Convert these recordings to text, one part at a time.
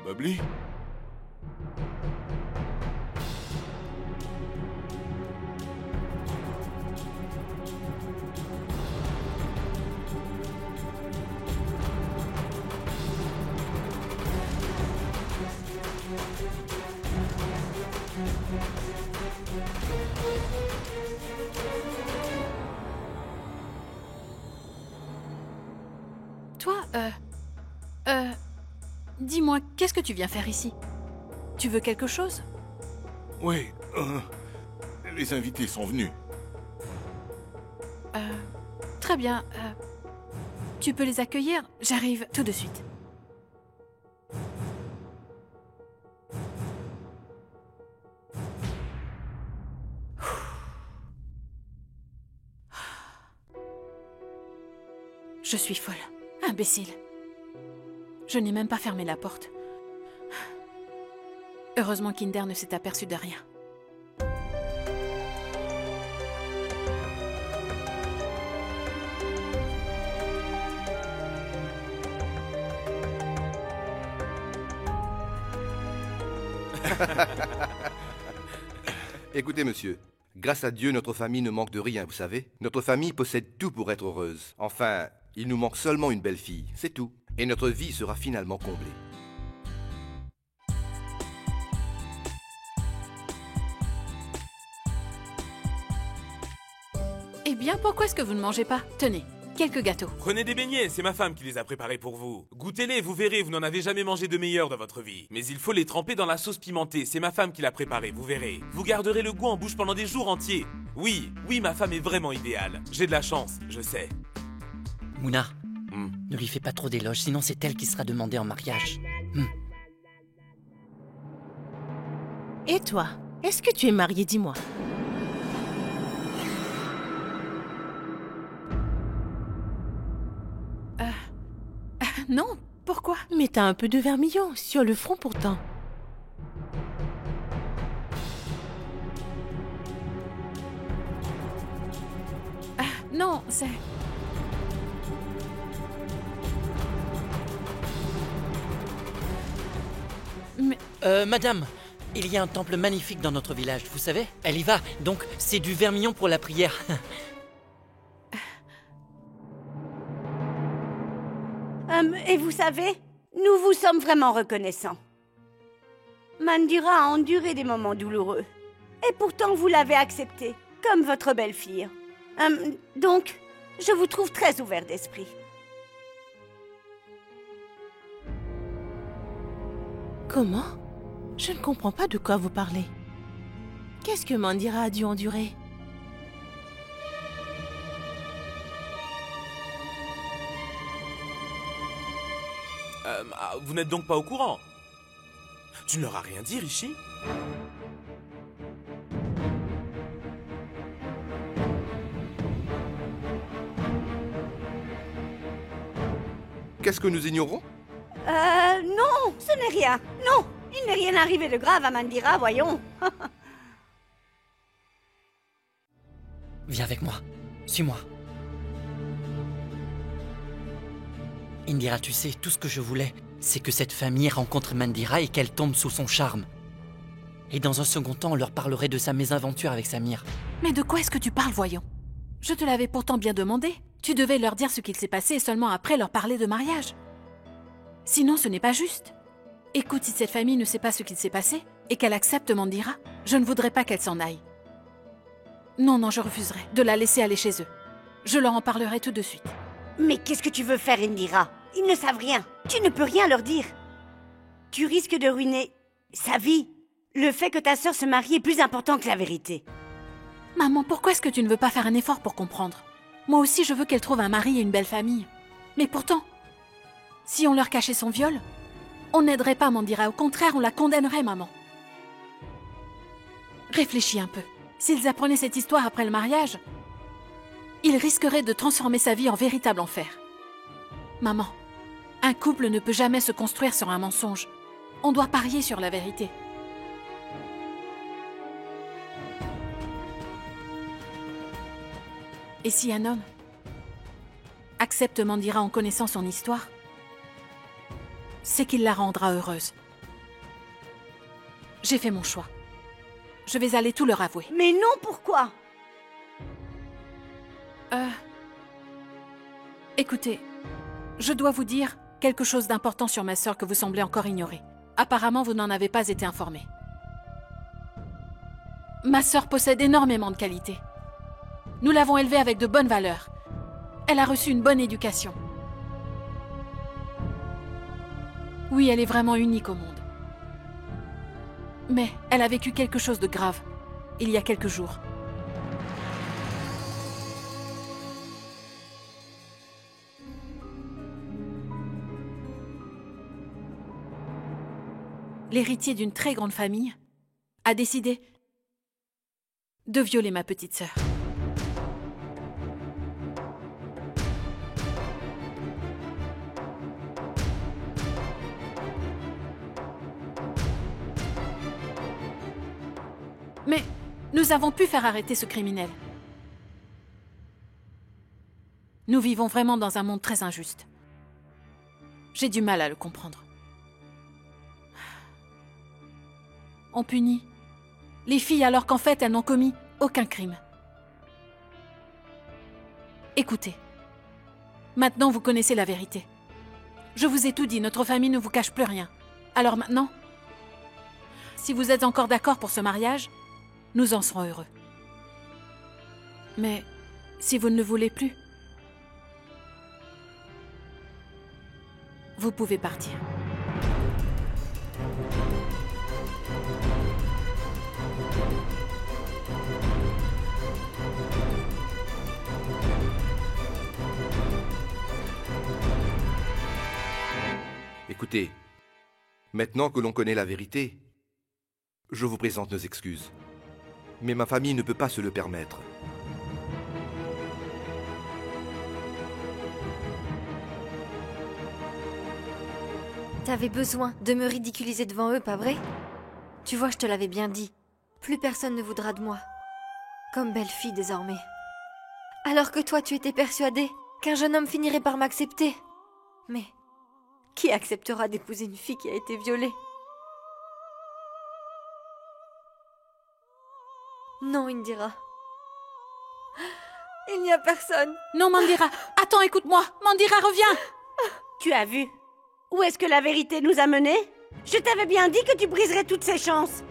Bubbly? Toi, dis-moi, qu'est-ce que tu viens faire ici? Tu veux quelque chose? Oui, les invités sont venus. Très bien, tu peux les accueillir? J'arrive tout de suite. Je suis folle. Imbécile. Je n'ai même pas fermé la porte. Heureusement qu'Inder ne s'est aperçu de rien. Écoutez, monsieur, grâce à Dieu, notre famille ne manque de rien, vous savez. Notre famille possède tout pour être heureuse. Enfin, il nous manque seulement une belle fille, c'est tout. Et notre vie sera finalement comblée. Eh bien, pourquoi est-ce que vous ne mangez pas? Tenez, quelques gâteaux. Prenez des beignets, c'est ma femme qui les a préparés pour vous. Goûtez-les, vous verrez, vous n'en avez jamais mangé de meilleur dans votre vie. Mais il faut les tremper dans la sauce pimentée, c'est ma femme qui l'a préparé, vous verrez. Vous garderez le goût en bouche pendant des jours entiers. Oui, ma femme est vraiment idéale. J'ai de la chance, je sais. Mouna, ne lui fais pas trop d'éloges, sinon c'est elle qui sera demandée en mariage. Et toi, est-ce que tu es mariée, dis-moi? Non, pourquoi? Mais t'as un peu de vermillon sur le front pourtant. Non, c'est... Mais... Madame, il y a un temple magnifique dans notre village, vous savez? Elle y va, donc c'est du vermillon pour la prière. Et vous savez, nous vous sommes vraiment reconnaissants. Mandira a enduré des moments douloureux. Et pourtant, vous l'avez accepté, comme votre belle-fille. Donc, je vous trouve très ouvert d'esprit. Comment? Je ne comprends pas de quoi vous parlez. Qu'est-ce que Mandira a dû endurer? Vous n'êtes donc pas au courant? Tu ne leur as rien dit, Rishi? Qu'est-ce que nous ignorons? Non, ce n'est rien. Non, il n'est rien arrivé de grave à Mandira, voyons. Viens avec moi, suis-moi. Indira, tu sais, tout ce que je voulais, c'est que cette famille rencontre Mandira et qu'elle tombe sous son charme. Et dans un second temps, on leur parlerait de sa mésaventure avec Samir. Mais de quoi est-ce que tu parles, voyons? Je te l'avais pourtant bien demandé. Tu devais leur dire ce qu'il s'est passé et seulement après leur parler de mariage. Sinon, ce n'est pas juste. Écoute, si cette famille ne sait pas ce qu'il s'est passé et qu'elle accepte Mandira, je ne voudrais pas qu'elle s'en aille. Non, je refuserai de la laisser aller chez eux. Je leur en parlerai tout de suite. Mais qu'est-ce que tu veux faire, Indira? Ils ne savent rien. Tu ne peux rien leur dire. Tu risques de ruiner sa vie. Le fait que ta sœur se marie est plus important que la vérité. Maman, pourquoi est-ce que tu ne veux pas faire un effort pour comprendre? Moi aussi, je veux qu'elle trouve un mari et une belle famille. Mais pourtant, si on leur cachait son viol, on n'aiderait pas Mandira. Au contraire, on la condamnerait, maman. Réfléchis un peu. S'ils apprenaient cette histoire après le mariage, ils risqueraient de transformer sa vie en véritable enfer. Maman, un couple ne peut jamais se construire sur un mensonge. On doit parier sur la vérité. Et si un homme accepte Mandira en connaissant son histoire, c'est qu'il la rendra heureuse. J'ai fait mon choix. Je vais aller tout leur avouer. Mais non, pourquoi? Écoutez, je dois vous dire quelque chose d'important sur ma sœur que vous semblez encore ignorer. Apparemment, vous n'en avez pas été informé. Ma sœur possède énormément de qualités. Nous l'avons élevée avec de bonnes valeurs. Elle a reçu une bonne éducation. Oui, elle est vraiment unique au monde. Mais elle a vécu quelque chose de grave, il y a quelques jours. L'héritier d'une très grande famille a décidé de violer ma petite sœur. Mais nous avons pu faire arrêter ce criminel. Nous vivons vraiment dans un monde très injuste. J'ai du mal à le comprendre. On punit les filles alors qu'en fait elles n'ont commis aucun crime. Écoutez, maintenant vous connaissez la vérité. Je vous ai tout dit, notre famille ne vous cache plus rien. Alors maintenant, si vous êtes encore d'accord pour ce mariage, nous en serons heureux. Mais si vous ne le voulez plus, vous pouvez partir. Écoutez, maintenant que l'on connaît la vérité, je vous présente nos excuses. Mais ma famille ne peut pas se le permettre. T'avais besoin de me ridiculiser devant eux, pas vrai? Tu vois, je te l'avais bien dit. Plus personne ne voudra de moi. Comme belle-fille désormais. Alors que toi, tu étais persuadée qu'un jeune homme finirait par m'accepter. Mais qui acceptera d'épouser une fille qui a été violée? Non, Indira. Il n'y a personne. Non, Mandira, attends, écoute-moi. Mandira, reviens. Tu as vu? Où est-ce que la vérité nous a menés? Je t'avais bien dit que tu briserais toutes ces chances.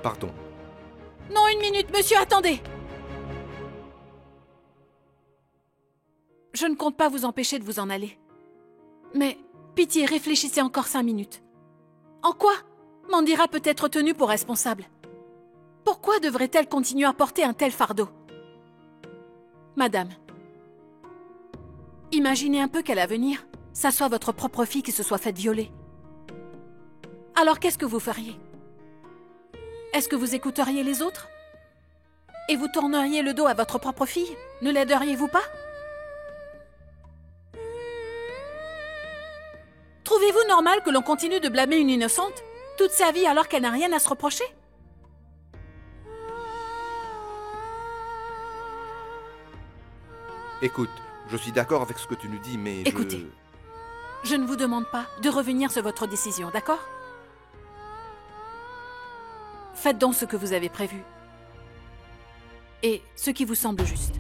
Partons. Non, une minute, monsieur, attendez. Je ne compte pas vous empêcher de vous en aller. Mais, pitié, réfléchissez encore 5 minutes. En quoi Mandira peut être tenue pour responsable? Pourquoi devrait-elle continuer à porter un tel fardeau? Madame, imaginez un peu qu'à l'avenir, ça soit votre propre fille qui se soit faite violer. Alors qu'est-ce que vous feriez? Est-ce que vous écouteriez les autres? Et vous tourneriez le dos à votre propre fille? Ne l'aideriez-vous pas? Trouvez-vous normal que l'on continue de blâmer une innocente toute sa vie alors qu'elle n'a rien à se reprocher? Écoute, je suis d'accord avec ce que tu nous dis, mais Écoutez, je ne vous demande pas de revenir sur votre décision, d'accord? Faites donc ce que vous avez prévu. Et ce qui vous semble juste.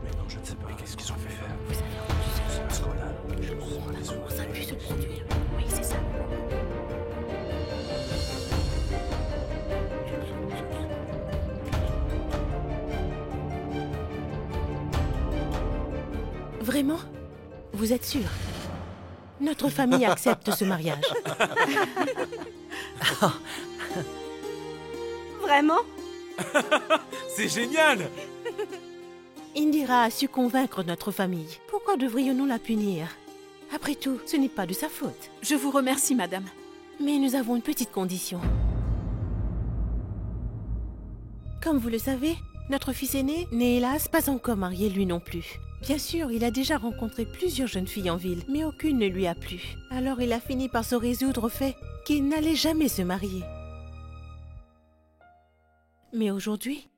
Maintenant, je ne sais pas. Qu'est-ce qu'ils ont fait faire? Vous avez rendu ce scandale. Je comprends là comment ça a pu se produire. Oui, c'est ça. Vraiment? Vous êtes sûr? Notre famille accepte ce mariage. Vraiment? C'est génial! Indira a su convaincre notre famille. Pourquoi devrions-nous la punir? Après tout, ce n'est pas de sa faute. Je vous remercie, madame. Mais nous avons une petite condition. Comme vous le savez, notre fils aîné n'est hélas pas encore marié lui non plus. Bien sûr, il a déjà rencontré plusieurs jeunes filles en ville, mais aucune ne lui a plu. Alors il a fini par se résoudre au fait qu'il n'allait jamais se marier. Mais aujourd'hui,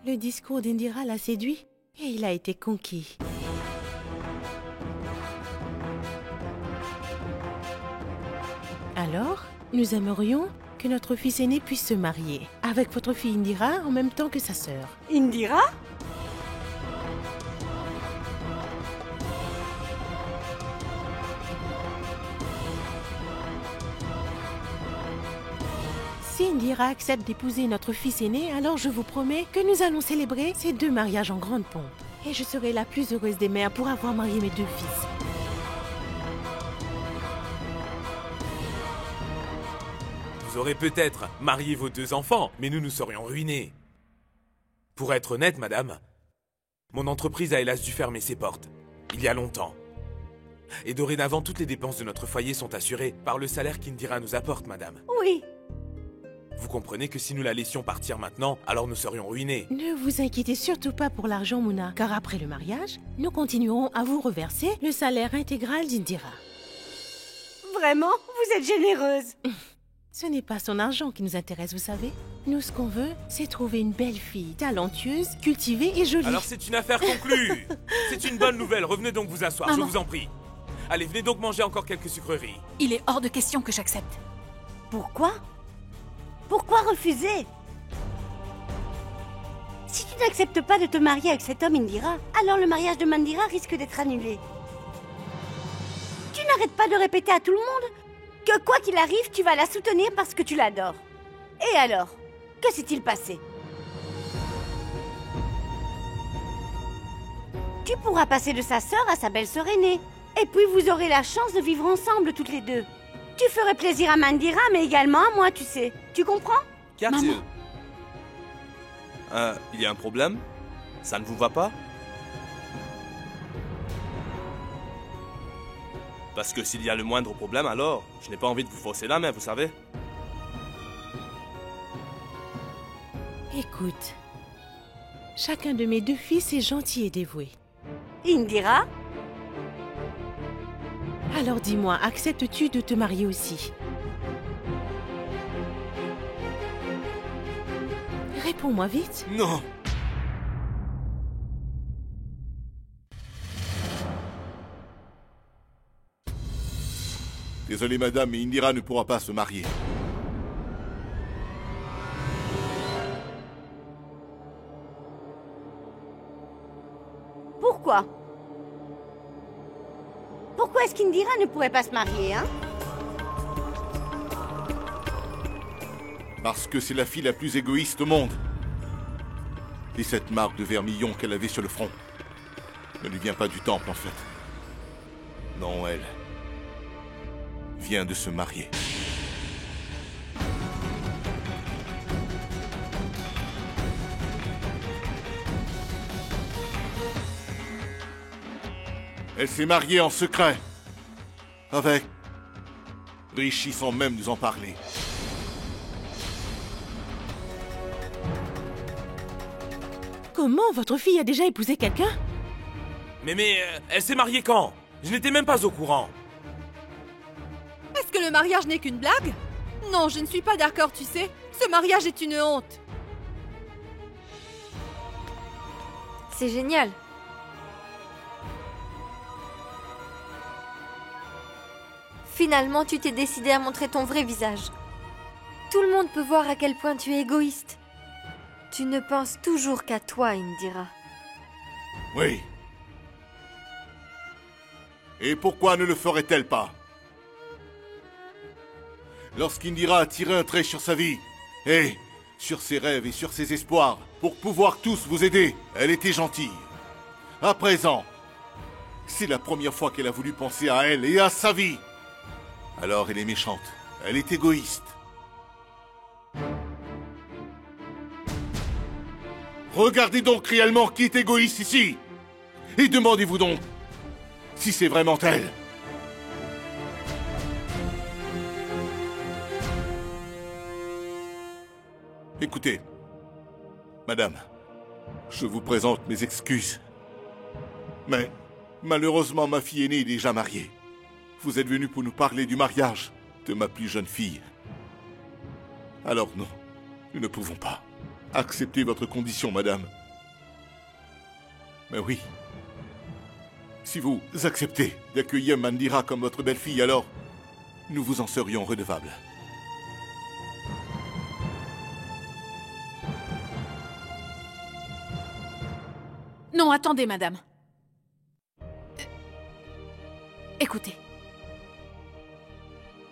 Le discours d'Indira l'a séduit et il a été conquis. Alors, nous aimerions que notre fils aîné puisse se marier avec votre fille Indira en même temps que sa sœur. Indira? Si Indira accepte d'épouser notre fils aîné, alors je vous promets que nous allons célébrer ces 2 mariages en grande pompe. Et je serai la plus heureuse des mères pour avoir marié mes 2 fils. Vous aurez peut-être marié vos 2 enfants, mais nous nous serions ruinés. Pour être honnête, madame, mon entreprise a hélas dû fermer ses portes, il y a longtemps. Et dorénavant, toutes les dépenses de notre foyer sont assurées par le salaire qu'Indira nous apporte, madame. Oui. Vous comprenez que si nous la laissions partir maintenant, alors nous serions ruinés. Ne vous inquiétez surtout pas pour l'argent, Mouna, car après le mariage, nous continuerons à vous reverser le salaire intégral d'Indira. Vraiment? Vous êtes généreuse. Ce n'est pas son argent qui nous intéresse, vous savez. Nous, ce qu'on veut, c'est trouver une belle fille, talentueuse, cultivée et jolie. Alors c'est une affaire conclue. C'est une bonne nouvelle, revenez donc vous asseoir, Maman. je vous en prie. Allez, venez donc manger encore quelques sucreries. Il est hors de question que j'accepte. Pourquoi? Pourquoi refuser? Si tu n'acceptes pas de te marier avec cet homme Indira, alors le mariage de Mandira risque d'être annulé. Tu n'arrêtes pas de répéter à tout le monde que quoi qu'il arrive, tu vas la soutenir parce que tu l'adores. Et alors? Que s'est-il passé? Tu pourras passer de sa sœur à sa belle-sœur aînée. Et puis vous aurez la chance de vivre ensemble toutes les 2. Tu ferais plaisir à Mandira, mais également à moi, tu sais. Tu comprends? Qu'a-t-il? Maman. Il y a un problème? Ça ne vous va pas? Parce que s'il y a le moindre problème, alors, je n'ai pas envie de vous forcer la main, vous savez. Écoute, chacun de mes 2 fils est gentil et dévoué. Indira? Alors dis-moi, acceptes-tu de te marier aussi? Réponds-moi vite. Non! Désolé madame, mais Indira ne pourra pas se marier. Pourquoi? Pourquoi est-ce qu'Indira ne pourrait pas se marier, hein? Parce que c'est la fille la plus égoïste au monde. Et cette marque de vermillon qu'elle avait sur le front ne lui vient pas du temple en fait. Non, elle vient de se marier. Elle s'est mariée en secret. Avec Rishi sans même nous en parler. Comment? Votre fille a déjà épousé quelqu'un? Mais elle s'est mariée quand? Je n'étais même pas au courant. Est-ce que le mariage n'est qu'une blague? Non, je ne suis pas d'accord, tu sais. Ce mariage est une honte. C'est génial. Finalement, tu t'es décidé à montrer ton vrai visage. Tout le monde peut voir à quel point tu es égoïste. Tu ne penses toujours qu'à toi, Indira. Oui. Et pourquoi ne le ferait-elle pas? Lorsqu'Indira a tiré un trait sur sa vie, et sur ses rêves et sur ses espoirs, pour pouvoir tous vous aider, elle était gentille. À présent, c'est la première fois qu'elle a voulu penser à elle et à sa vie. Alors elle est méchante, elle est égoïste. Regardez donc réellement qui est égoïste ici. Et demandez-vous donc si c'est vraiment elle. Écoutez, madame, je vous présente mes excuses. Mais, malheureusement, ma fille aînée est déjà mariée. Vous êtes venu pour nous parler du mariage de ma plus jeune fille. Alors non, nous ne pouvons pas. acceptez votre condition, madame. Mais oui. Si vous acceptez d'accueillir Mandira comme votre belle-fille, alors nous vous en serions redevables. Non, attendez, madame. Écoutez.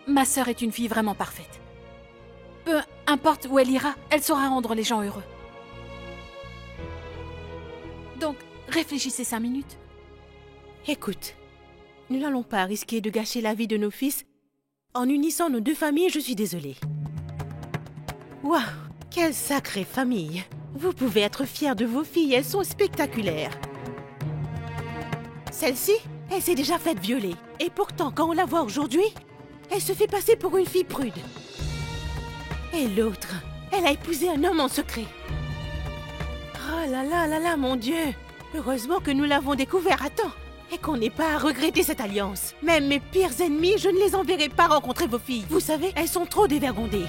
Ma sœur est une fille vraiment parfaite. Peu importe où elle ira, elle saura rendre les gens heureux. Donc, réfléchissez 5 minutes. Écoute, nous n'allons pas risquer de gâcher la vie de nos fils en unissant nos 2 familles, je suis désolée. Waouh, quelle sacrée famille! Vous pouvez être fiers de vos filles, elles sont spectaculaires. Celle-ci, elle s'est déjà faite violer. Et pourtant, quand on la voit aujourd'hui, elle se fait passer pour une fille prude. Et l'autre, elle a épousé un homme en secret. Oh là là là là, mon Dieu! Heureusement que nous l'avons découvert à temps. Et qu'on n'ait pas à regretter cette alliance. Même mes pires ennemis, je ne les enverrai pas rencontrer vos filles. Vous savez, elles sont trop dévergondées.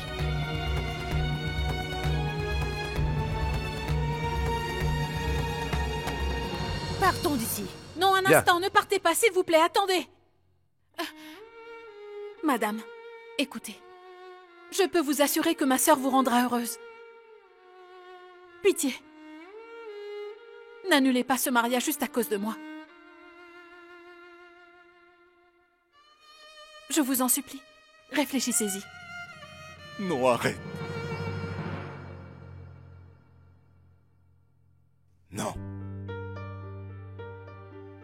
Partons d'ici. Non, un Bien. instant, ne partez pas, s'il vous plaît, attendez. Madame, écoutez. Je peux vous assurer que ma sœur vous rendra heureuse. Pitié. N'annulez pas ce mariage juste à cause de moi. Je vous en supplie, réfléchissez-y. Non, arrête. Non.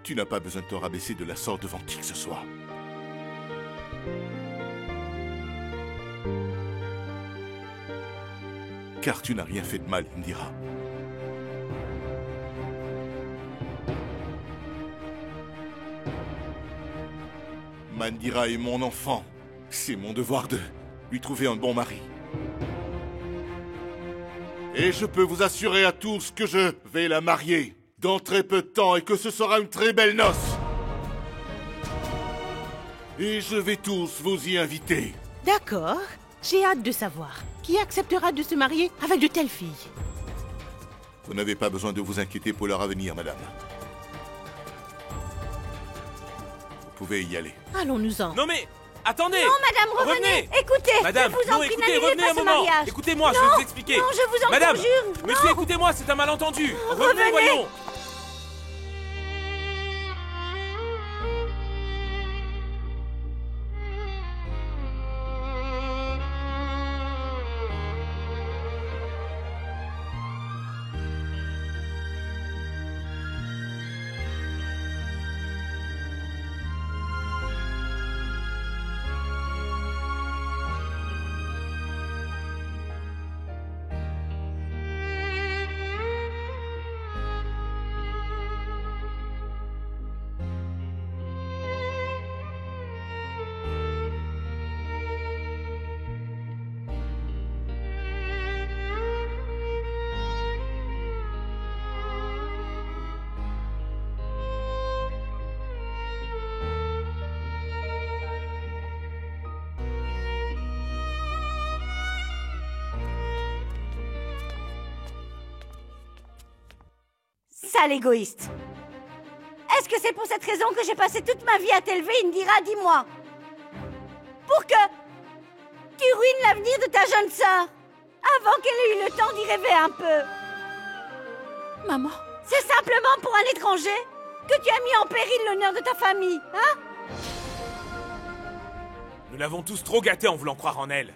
Tu n'as pas besoin de te rabaisser de la sorte devant qui que ce soit. Car tu n'as rien fait de mal, Indira. Mandira est mon enfant. C'est mon devoir de lui trouver un bon mari. Et je peux vous assurer à tous que je vais la marier dans très peu de temps et que ce sera une très belle noce. Et je vais tous vous y inviter. D'accord. J'ai hâte de savoir. Qui acceptera de se marier avec de telles filles? Vous n'avez pas besoin de vous inquiéter pour leur avenir, madame. Vous pouvez y aller. Allons-nous-en. Non mais, attendez. Non, madame, revenez. Écoutez, Madame, je vous en non, prie, écoutez, n'annulez revenez pas un ce moment. mariage. Écoutez-moi, je Non, vais vous expliquer. Non, je vous en Madame, conjure. monsieur, Non. écoutez-moi, c'est un malentendu. Revenez, Revenez. voyons. Sale égoïste. Est-ce que c'est pour cette raison que j'ai passé toute ma vie à t'élever, Indira, dis-moi? Pour que tu ruines l'avenir de ta jeune sœur, avant qu'elle ait eu le temps d'y rêver un peu. Maman, C'est simplement pour un étranger que tu as mis en péril l'honneur de ta famille, hein? Nous l'avons tous trop gâtée en voulant croire en elle.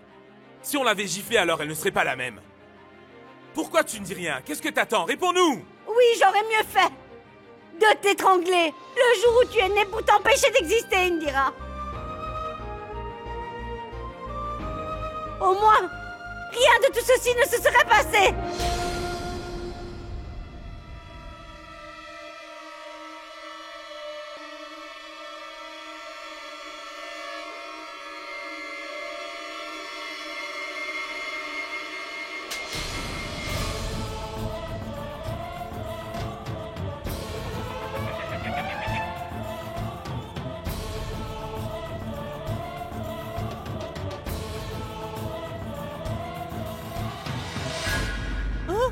Si on l'avait giflée, alors elle ne serait pas la même. Pourquoi tu ne dis rien? Qu'est-ce que t'attends? Réponds-nous! Oui, j'aurais mieux fait de t'étrangler le jour où tu es né pour t'empêcher d'exister, Indira. Au moins, rien de tout ceci ne se serait passé.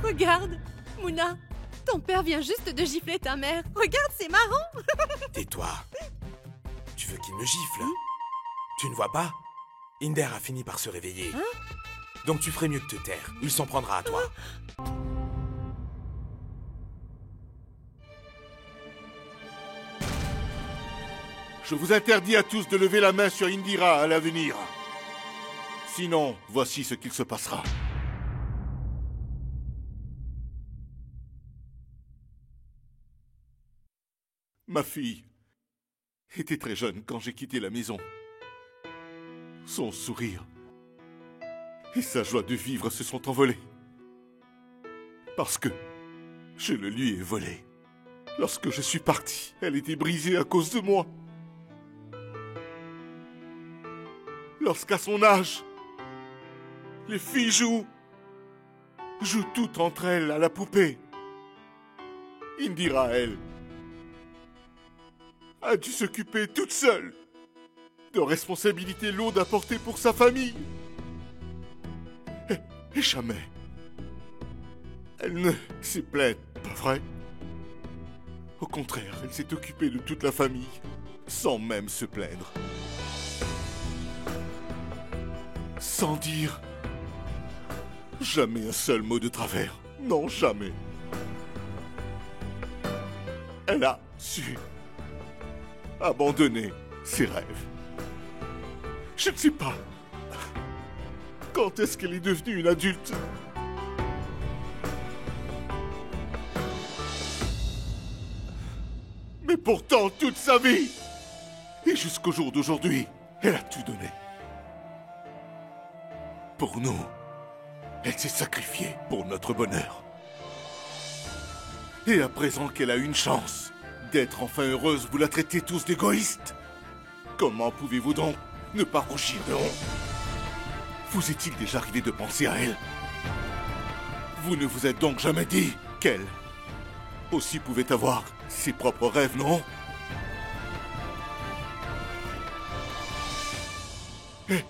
Regarde, Mouna, ton père vient juste de gifler ta mère. Regarde, c'est marrant. Tais-toi. Tu veux qu'il me gifle? Tu ne vois pas? Inder a fini par se réveiller. Donc tu ferais mieux de te taire. Il s'en prendra à toi. Je vous interdis à tous de lever la main sur Indira à l'avenir. Sinon, voici ce qu'il se passera. Ma fille était très jeune quand j'ai quitté la maison. Son sourire et sa joie de vivre se sont envolés. Parce que je le lui ai volé. Lorsque je suis parti, elle était brisée à cause de moi. Lorsqu'à son âge, les filles jouent toutes entre elles à la poupée. Indira, elle, a dû s'occuper toute seule de responsabilités lourdes à porter pour sa famille. Et jamais elle ne s'est plainte, pas vrai? Au contraire, elle s'est occupée de toute la famille, sans même se plaindre. Sans dire jamais un seul mot de travers. Non, jamais. Elle a su abandonner ses rêves. Je ne sais pas quand est-ce qu'elle est devenue une adulte. Mais pourtant, toute sa vie, et jusqu'au jour d'aujourd'hui, elle a tout donné. Pour nous, elle s'est sacrifiée pour notre bonheur. Et à présent qu'elle a une chance d'être enfin heureuse, vous la traitez tous d'égoïste. Comment pouvez-vous donc ne pas rougir de honte? Vous est-il déjà arrivé de penser à elle? Vous ne vous êtes donc jamais dit qu'elle aussi pouvait avoir ses propres rêves, non? Et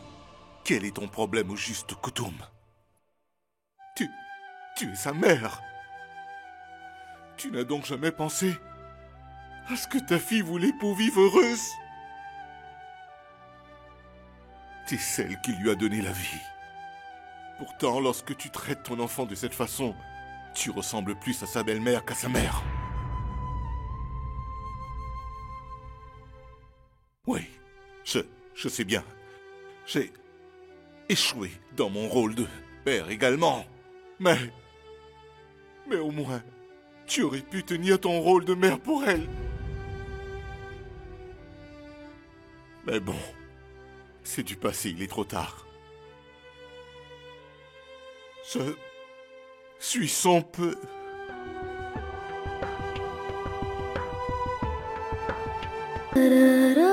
quel est ton problème au juste, Koutoum? Tu es sa mère. Tu n'as donc jamais pensé à ce que ta fille voulait pour vivre heureuse? T'es celle qui lui a donné la vie. Pourtant, lorsque tu traites ton enfant de cette façon, tu ressembles plus à sa belle-mère qu'à sa mère. Oui, je sais bien. J'ai échoué dans mon rôle de père également. Mais au moins, tu aurais pu tenir ton rôle de mère pour elle. Mais bon, c'est du passé, il est trop tard. Je suis son peu... Da da